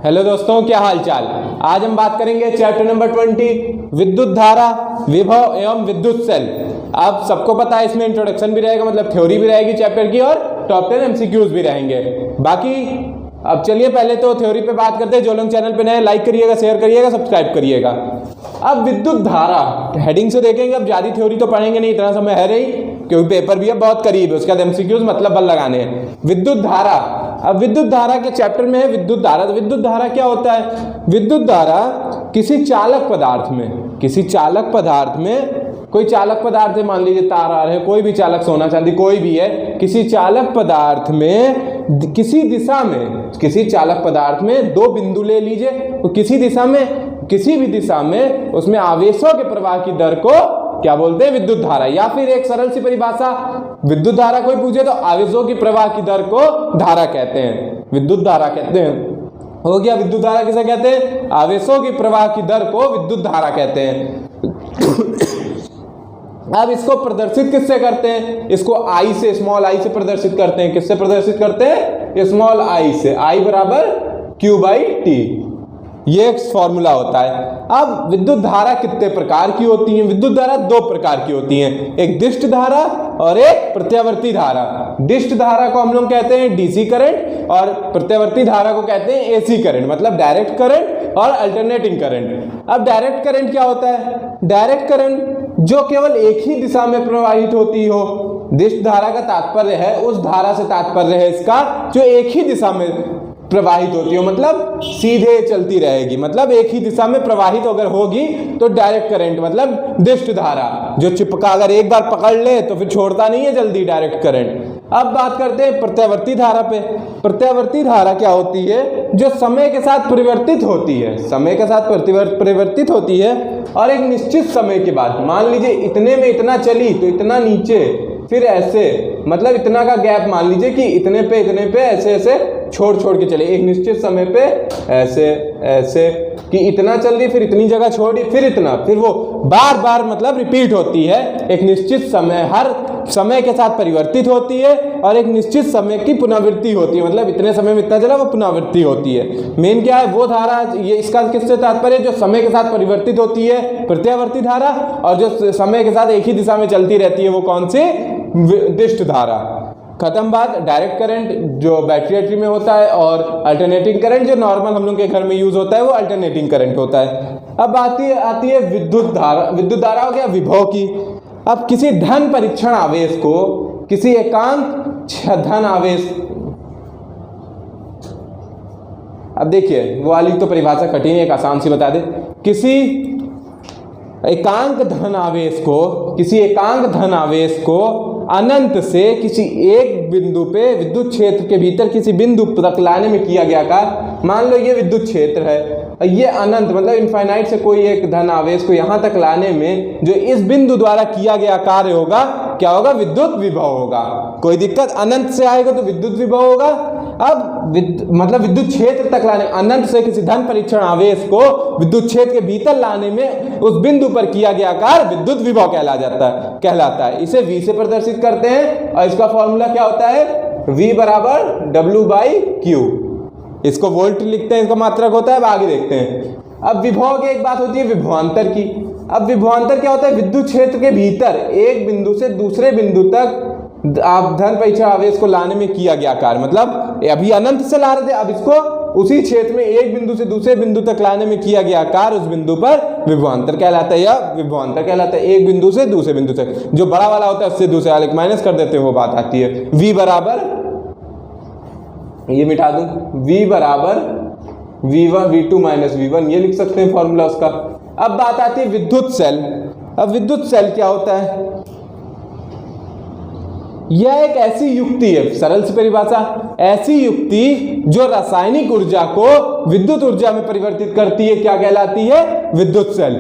Hello दोस्तों, क्या हाल चाल। आज हम बात करेंगे चैप्टर नंबर 20 विद्युत धारा, विभव एवं विद्युत सेल। अब सबको पता है इसमें इंट्रोडक्शन भी रहेगा, मतलब थ्योरी भी रहेगी चैप्टर की, और टॉप 10 एमसीक्यूज भी रहेंगे। बाकी अब चलिए पहले तो थ्योरी पे बात करते हैं। जो लोग चैनल पे नए, लाइक करिएगा, शेयर करिएगा, सब्सक्राइब करिएगा। अब विद्युत धारा हेडिंग से देखेंगे। अब ज्यादा थ्योरी तो पढ़ेंगे नहीं, इतना समय है नहीं, क्योंकि पेपर भी अब बहुत करीब है। उसके बाद एमसीक्यूज मतलब बल लगाने हैं। विद्युत धारा, अब विद्युत धारा के चैप्टर में है विद्युत धारा। तो विद्युत धारा क्या होता है? विद्युत धारा किसी चालक पदार्थ में, किसी चालक पदार्थ में, कोई चालक पदार्थ है, मान लीजिए तार आ रहे, कोई भी चालक, सोना चांदी कोई भी है, किसी चालक पदार्थ में किसी दिशा में, किसी चालक पदार्थ में दो बिंदु ले लीजिए, तो किसी दिशा में, किसी भी दिशा में उसमें आवेशों के प्रवाह की दर को क्या बोलते हैं? विद्युत धारा। या फिर एक सरल सी परिभाषा, विद्युत धारा कोई पूछे तो आवेशों की प्रवाह की दर को धारा कहते हैं, विद्युत धारा कहते हैं। हो गया, विद्युत धारा किसे कहते हैं? आवेशों की प्रवाह की दर को विद्युत धारा कहते हैं। अब इसको प्रदर्शित किससे करते हैं? इसको आई से, स्मॉल आई से प्रदर्शित करते हैं। किससे प्रदर्शित करते हैं? स्मॉल आई से। आई बराबर Q बाई टी, ये एक फॉर्मूला होता है। अब विद्युत धारा कितने प्रकार की होती है? विद्युत धारा दो प्रकार की होती है, एक दिष्ट धारा और एक प्रत्यावर्ती धारा। दिष्ट धारा को हम लोग कहते हैं डीसी करंट, और प्रत्यावर्ती धारा को कहते हैं एसी करंट, मतलब डायरेक्ट करंट और अल्टरनेटिंग करंट। अब डायरेक्ट करंट क्या होता है? डायरेक्ट करंट जो केवल एक ही दिशा में प्रवाहित होती हो। दिष्ट धारा का तात्पर्य है, उस धारा से तात्पर्य है इसका जो एक ही दिशा में प्रवाहित होती हो, मतलब सीधे चलती रहेगी, मतलब एक ही दिशा में प्रवाहित अगर होगी तो डायरेक्ट करंट, मतलब दिष्ट धारा जो चिपका, अगर एक बार पकड़ ले तो फिर छोड़ता नहीं है जल्दी, डायरेक्ट करंट। अब बात करते हैं प्रत्यावर्ती धारा पे। प्रत्यावर्ती धारा क्या होती है? जो समय के साथ परिवर्तित होती है, समय के साथ परिवर्तित होती है, और एक निश्चित समय के बाद, मान लीजिए इतने में इतना चली तो इतना नीचे, फिर ऐसे, मतलब इतना का गैप मान लीजिए कि इतने पे ऐसे ऐसे छोड़ के चले, एक निश्चित समय पे ऐसे ऐसे कि इतना चल रही, फिर इतनी जगह छोड़ी, फिर इतना, फिर वो बार बार मतलब रिपीट होती है। एक निश्चित समय, हर समय के साथ परिवर्तित होती है, और एक निश्चित समय की पुनरावृत्ति होती है, मतलब इतने समय में इतना चला, वो पुनरावृत्ति होती है। मेन क्या है? वो धारा, ये इसका किससे तात्पर्य? जो समय के साथ परिवर्तित होती है, प्रत्यावर्ती धारा, और जो समय के साथ एक ही दिशा में चलती रहती है, वो कौन सी? दिष्ट धारा। खत्म बात। डायरेक्ट करंट जो बैटरी में होता है, और अल्टरनेटिंग करंट जो नॉर्मल हम लोग के घर में यूज होता है, वो अल्टरनेटिंग करंट होता है। अब आती है विद्युत धारा। विद्युत धारा हो गया विभव की। अब किसी धन परीक्षण आवेश को, किसी एकांक धन आवेश, अब देखिए वो वाली तो परिभाषा कठिन है, एक आसान सी बता दे। किसी एकांक धन आवेश को, किसी एकांक धन आवेश को अनंत से किसी एक बिंदु पे विद्युत क्षेत्र के भीतर किसी बिंदु तक लाने में किया गया कार्य, मान लो ये विद्युत क्षेत्र है, ये अनंत मतलब इनफाइनाइट से कोई एक धन आवेश को यहाँ तक लाने में जो इस बिंदु द्वारा किया गया कार्य होगा, क्या होगा? विद्युत विभव होगा। कोई दिक्कत? अनंत से आएगा तो विद्युत विभव होगा। अब मतलब विद्युत क्षेत्र तक लाने, अनंत से किसी धन परीक्षण आवेश को विद्युत क्षेत्र के भीतर लाने में उस बिंदु पर किया गया कार्य विद्युत विभव कहलाता है। इसे V से प्रदर्शित करते हैं, और इसका फॉर्मूला क्या होता है? V बराबर W बाई Q। इसको वोल्ट लिखते हैं, इसका मात्रक होता है। अब आगे देखते हैं। अब विभव की एक बात होती है विभवांतर की। अब विभवांतर क्या होता है? विद्युत क्षेत्र के भीतर एक बिंदु से दूसरे बिंदु तक आप धन परीक्षण आवेश को लाने में किया गया कार्य, मतलब अभी अनंत से ला रहे थे, अब इसको उसी क्षेत्र में एक बिंदु से दूसरे बिंदु तक लाने में किया गया कार्य उस बिंदु पर विभवांतर कहलाता है, या विभवांतर कहलाता है। एक बिंदु से दूसरे बिंदु तक, जो बड़ा वाला होता है उससे दूसरे वाले माइनस कर देते हैं, वो बात आती है। V बराबर, ये मिटा दूं, V बराबर V1 V2 माइनस V1, ये लिख सकते हैं फॉर्मूला उसका। अब बात आती है विद्युत सेल। अब विद्युत सेल क्या होता है? यह एक ऐसी युक्ति है, सरल सी परिभाषा, ऐसी युक्ति जो रासायनिक ऊर्जा को विद्युत ऊर्जा में परिवर्तित करती है, क्या कहलाती है? विद्युत सेल।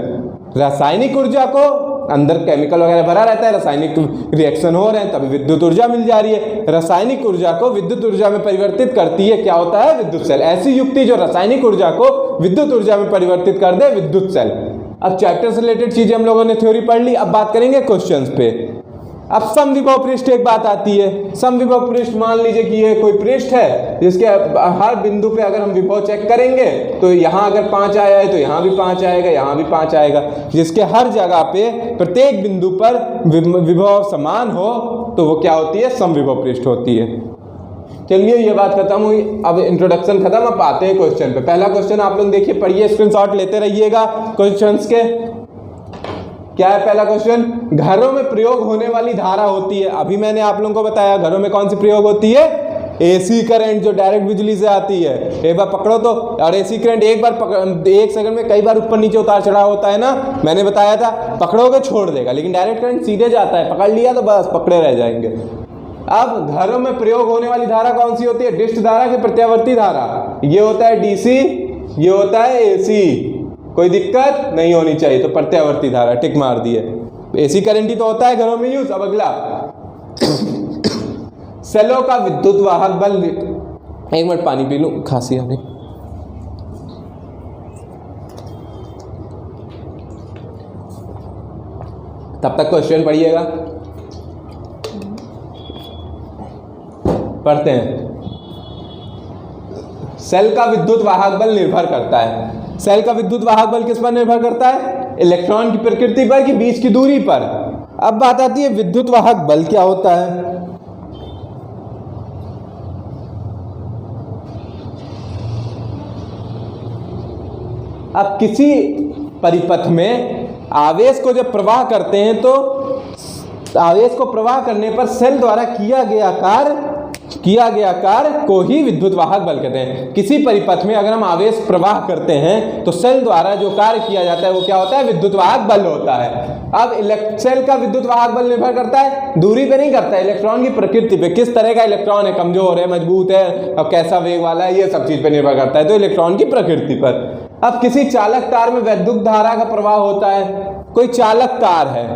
रासायनिक ऊर्जा को, अंदर केमिकल वगैरह भरा रहता है, रासायनिक रिएक्शन हो रहे हैं, तभी विद्युत ऊर्जा मिल जा रही है। रासायनिक ऊर्जा को विद्युत ऊर्जा में परिवर्तित करती है, क्या होता है? विद्युत सेल। ऐसी युक्ति जो रासायनिक ऊर्जा को विद्युत ऊर्जा में परिवर्तित कर दे, विद्युत सेल। अब चैप्टर से रिलेटेड चीजें हम लोगों ने थ्योरी पढ़ ली। अब बात करेंगे क्वेश्चंस पे। अब समविभव पृष्ठ एक बात आती है। समविभव पृष्ठ मान लीजिए कि ये कोई पृष्ठ है जिसके हर बिंदु पे अगर हम विभव चेक करेंगे तो यहाँ अगर 5 आया है तो यहाँ भी 5 आएगा, यहाँ भी 5 आएगा, जिसके हर जगह पे प्रत्येक बिंदु पर विभव समान हो तो वो क्या होती है, समविभव पृष्ठ होती है। चलिए ये बात खत्म हुई, अब इंट्रोडक्शन खत्म, अब आते हैं क्वेश्चन पे। पहला क्वेश्चन आप लोग देखिए, पढ़िए, स्क्रीनशॉट लेते रहिएगा क्वेश्चंस के। क्या है पहला क्वेश्चन? घरों में प्रयोग होने वाली धारा होती है। अभी मैंने आप लोगों को बताया घरों में कौन सी प्रयोग होती है, एसी करंट, जो डायरेक्ट बिजली से आती है। एक बार पकड़ो तो, और एसी करंट एक सेकंड में कई बार ऊपर नीचे उतार चढ़ाव होता है ना, मैंने बताया था, पकड़ोगे छोड़ देगा, लेकिन डायरेक्ट करंट सीधे जाता है, पकड़ लिया तो बस पकड़े रह जाएंगे। अब घरों में प्रयोग होने वाली धारा कौन सी होती है? डिस्क धारा की प्रत्यावर्ती धारा। ये होता है डीसी, ये होता है एसी, कोई दिक्कत नहीं होनी चाहिए, तो प्रत्यावर्ती धारा टिक मार दिए। एसी करंट ही तो होता है घरों में यूज। अब अगला, सेलों का विद्युत वाहक बल, एक मिनट पानी पी लूं, खांसी आ रही। तब तक क्वेश्चन पढ़िएगा, पढ़ते हैं। सेल का विद्युत वाहक बल निर्भर करता है। सेल का विद्युत वाहक बल किस पर निर्भर करता है? इलेक्ट्रॉन की प्रकृति पर कि बीच की दूरी पर। अब बात आती है विद्युत वाहक बल क्या होता है। अब किसी परिपथ में आवेश को जब प्रवाह करते हैं तो आवेश को प्रवाह करने पर सेल द्वारा किया गया कार्य को ही विद्युत वाहक बल कहते हैं। किसी परिपथ में अगर हम आवेश प्रवाह करते हैं तो सेल द्वारा जो कार्य किया जाता है वो क्या होता है? विद्युत वाहक बल होता है। अब सेल का विद्युत वाहक बल निर्भर करता है दूरी पे नहीं करता है, इलेक्ट्रॉन की प्रकृति पे, किस तरह का इलेक्ट्रॉन है, कमजोर है, मजबूत है, अब कैसा वेग वाला है, ये सब चीज पे निर्भर करता है, तो इलेक्ट्रॉन की प्रकृति पर। अब किसी चालक तार में वैद्युत धारा का प्रवाह होता है। कोई चालक तार है,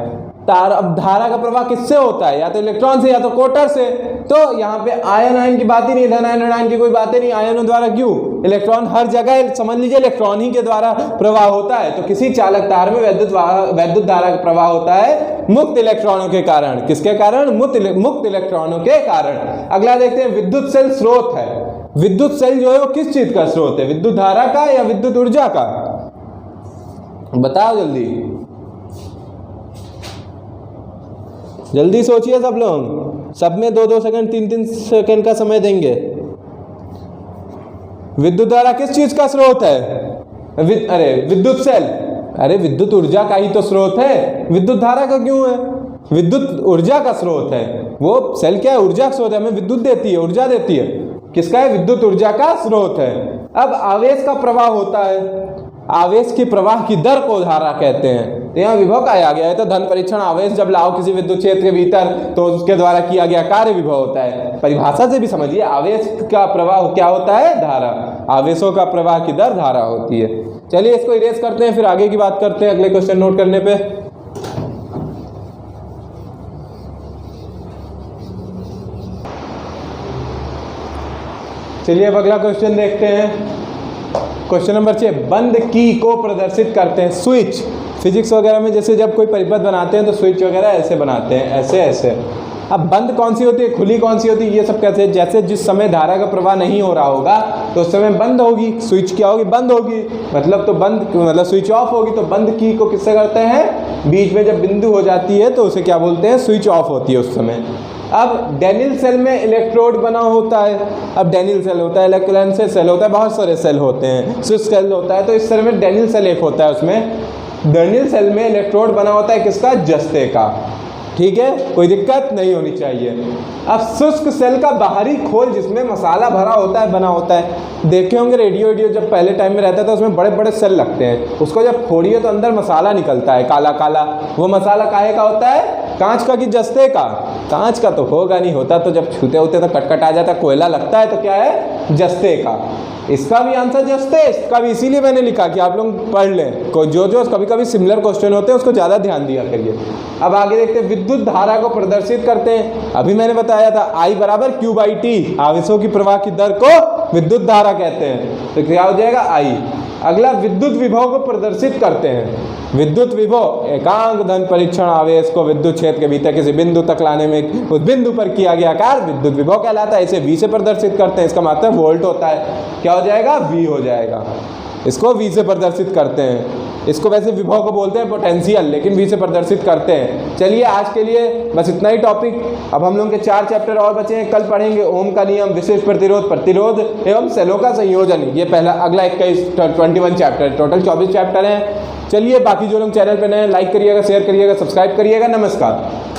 तार, अब धारा का प्रवाह किससे होता है? या तो इलेक्ट्रॉन से या तो कोटर से। तो यहाँ पे आयन की बात ही नहीं, धन आयन ऋण की कोई बातें नहीं, आयनों द्वारा क्यों? इलेक्ट्रॉन हर जगह समझ लीजिए इलेक्ट्रॉन ही के द्वारा प्रवाह होता है। तो किसी चालक तार में वैद्युत धारा का प्रवाह होता है मुक्त इलेक्ट्रॉनों के कारण। किसके कारण? मुक्त इलेक्ट्रॉनों के कारण। अगला देखते हैं, विद्युत सेल स्रोत है। विद्युत सेल जो है वो किस चीज का स्रोत है? विद्युत धारा का या विद्युत ऊर्जा का? बताओ जल्दी, जल्दी सोचिए सब लोग, सब में 2-2 सेकंड 3-3 सेकंड का समय देंगे। विद्युत धारा किस चीज का स्रोत है? अरे विद्युत सेल, अरे विद्युत ऊर्जा का ही तो स्रोत है, विद्युत धारा का क्यों है? विद्युत ऊर्जा का स्रोत है वो। सेल क्या है? ऊर्जा का स्रोत है, हमें विद्युत देती है, ऊर्जा देती है। किसका है? विद्युत ऊर्जा का स्रोत है। अब आवेश का प्रवाह होता है, आवेश के प्रवाह की दर को धारा कहते हैं। तो यहाँ विभव का आ गया है, तो धन परीक्षण आवेश जब लाओ किसी विद्युत क्षेत्र के भीतर तो उसके द्वारा किया गया कार्य विभव होता है। परिभाषा से भी समझिए, आवेश का प्रवाह क्या होता है? धारा। आवेशों का प्रवाह की दर धारा होती है। चलिए इसको इरेज करते हैं, फिर आगे की बात करते हैं अगले क्वेश्चन नोट करने पे। चलिए अब अगला क्वेश्चन देखते हैं। क्वेश्चन नंबर 6, बंद की को प्रदर्शित करते हैं। स्विच, फिजिक्स वगैरह में जैसे जब कोई परिपथ बनाते हैं तो स्विच वगैरह ऐसे बनाते हैं, ऐसे ऐसे। अब बंद कौन सी होती है, खुली कौन सी होती है, ये सब कैसे? जैसे जिस समय धारा का प्रवाह नहीं हो रहा होगा तो उस समय बंद होगी, स्विच क्या होगी? बंद होगी। मतलब तो बंद मतलब स्विच ऑफ होगी। तो बंद की को किससे करते हैं? बीच में जब बिंदु हो जाती है तो उसे क्या बोलते हैं? स्विच ऑफ होती है उस समय। अब डेनिल सेल में इलेक्ट्रोड बना होता है। अब डेनिल सेल होता है, इलेक्ट्रोड सेल होता है, बहुत सारे सेल होते हैं, स्विच सेल होता है। तो इस तरह में डेनिल सेल एक होता है, उसमें डेनिल सेल में इलेक्ट्रोड बना होता है किसका? जस्ते का। ठीक है, कोई दिक्कत नहीं होनी चाहिए। अब शुष्क सेल का बाहरी खोल जिसमें मसाला भरा होता है, बना होता है। देखे होंगे रेडियो जब पहले टाइम में रहता था उसमें बड़े बड़े सेल लगते हैं, उसको जब फोड़िए तो अंदर मसाला निकलता है काला काला। वो मसाला काहे का होता है? कांच का कि जस्ते का? कांच का तो होगा नहीं, होता तो जब छूते होते तो कटकट आ जाता, कोयला लगता है, तो क्या है? जस्ते का। इसका भी आंसर जस्ते, इसका भी इसीलिए मैंने लिखा कि आप लोग पढ़ लें। जो कभी कभी सिमिलर क्वेश्चन होते हैं उसको ज़्यादा ध्यान दिया करिए। अब आगे देखते हैं, विद्युत धारा को प्रदर्शित करते हैं। अभी मैंने बताया था I बराबर Q/T, आवेशों की प्रवाह की दर को विद्युत धारा कहते हैं। तो क्या हो जाएगा? I। अगला, विद्युत विभव को प्रदर्शित करते हैं। विद्युत विभव एकांक धन परीक्षण आवेश को विद्युत क्षेत्र के भीतर किसी बिंदु तक लाने में उस बिंदु पर किया गया कार्य विद्युत विभव कहलाता है। इसे V से प्रदर्शित करते हैं, इसका मतलब वोल्ट होता है। क्या हो जाएगा? V हो जाएगा। इसको V से प्रदर्शित करते हैं। इसको वैसे विभव को बोलते हैं पोटेंशियल, लेकिन V से प्रदर्शित करते हैं। चलिए आज के लिए बस इतना ही टॉपिक। अब हम लोग के 4 चैप्टर और बचे हैं। कल पढ़ेंगे ओम का नियम, विशिष्ट प्रतिरोध, प्रतिरोध एवं सेलों का संयोजन। ये पहला अगला 21 चैप्टर, टोटल 24 चैप्टर हैं। चलिए बाकी जो लोग चैनल पे नए, लाइक करिएगा, शेयर करिएगा, सब्सक्राइब करिएगा। नमस्कार।